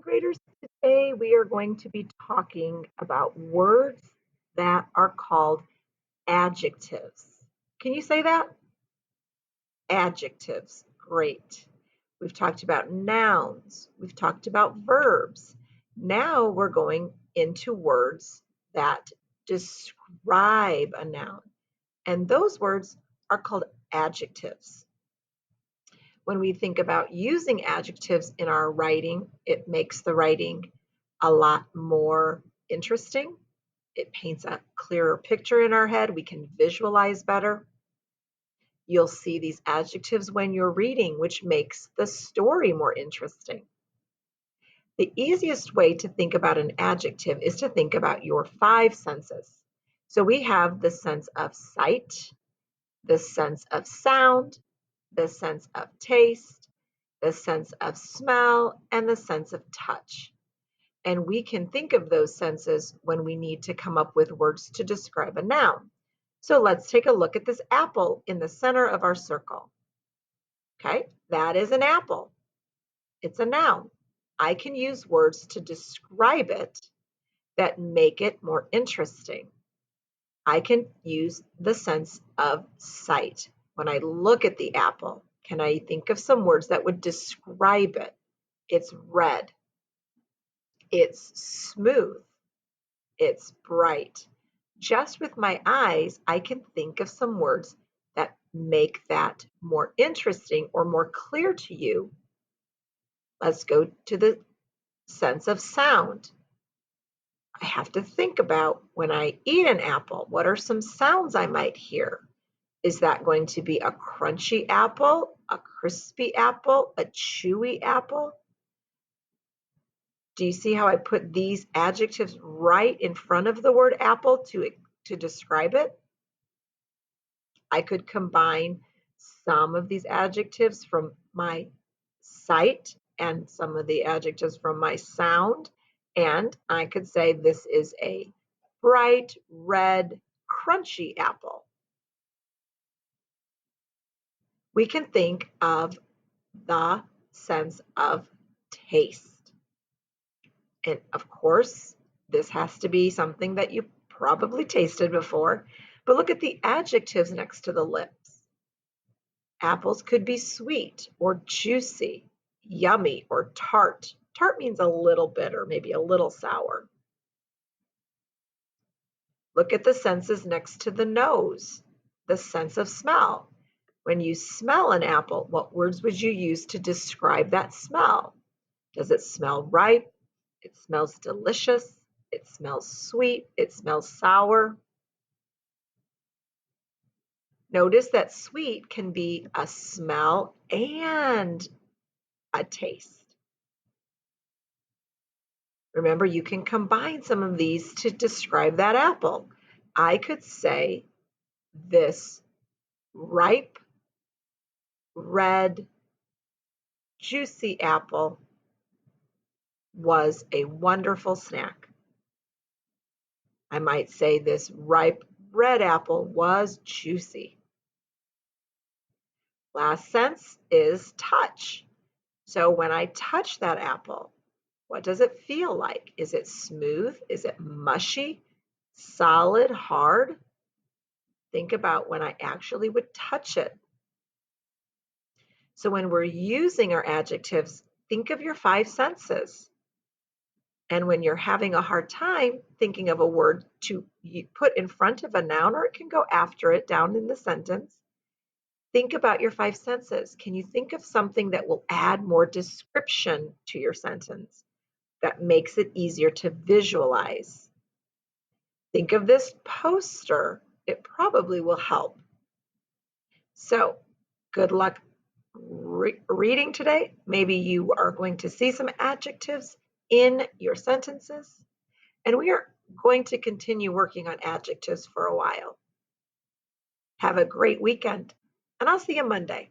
Graders, today we are going to be talking about words that are called adjectives. Can you say that? Adjectives. Great. We've talked about nouns. We've talked about verbs. Now we're going into words that describe a noun. And those words are called adjectives. When we think about using adjectives in our writing, it makes the writing a lot more interesting. It paints a clearer picture in our head. We can visualize better. You'll see these adjectives when you're reading, which makes the story more interesting. The easiest way to think about an adjective is to think about your five senses. So we have the sense of sight, the sense of sound, the sense of taste, the sense of smell, and the sense of touch. And we can think of those senses when we need to come up with words to describe a noun. So let's take a look at this apple in the center of our circle. Okay, that is an apple. It's a noun. I can use words to describe it that make it more interesting. I can use the sense of sight. When I look at the apple, can I think of some words that would describe it? It's red. It's smooth. It's bright. Just with my eyes, I can think of some words that make that more interesting or more clear to you. Let's go to the sense of sound. I have to think about when I eat an apple, what are some sounds I might hear? Is that going to be a crunchy apple, a crispy apple, a chewy apple? Do you see how I put these adjectives right in front of the word apple to describe it? I could combine some of these adjectives from my sight and some of the adjectives from my sound, and I could say this is a bright red crunchy apple. We can think of the sense of taste. And of course, this has to be something that you probably tasted before, but look at the adjectives next to the lips. Apples could be sweet or juicy, yummy or tart. Tart means a little bitter, maybe a little sour. Look at the senses next to the nose, the sense of smell. When you smell an apple, what words would you use to describe that smell? Does it smell ripe? It smells delicious. It smells sweet. It smells sour. Notice that sweet can be a smell and a taste. Remember, you can combine some of these to describe that apple. I could say this ripe, red, juicy apple was a wonderful snack. I might say this ripe red apple was juicy. Last sense is touch. So when I touch that apple, what does it feel like? Is it smooth? Is it mushy? Solid? Hard? Think about when I actually would touch it. So when we're using our adjectives, think of your five senses. And when you're having a hard time thinking of a word to put in front of a noun, or it can go after it down in the sentence, think about your five senses. Can you think of something that will add more description to your sentence that makes it easier to visualize? Think of this poster. It probably will help. So, good luck reading today. Maybe you are going to see some adjectives in your sentences, and we are going to continue working on adjectives for a while. Have a great weekend, and I'll see you Monday.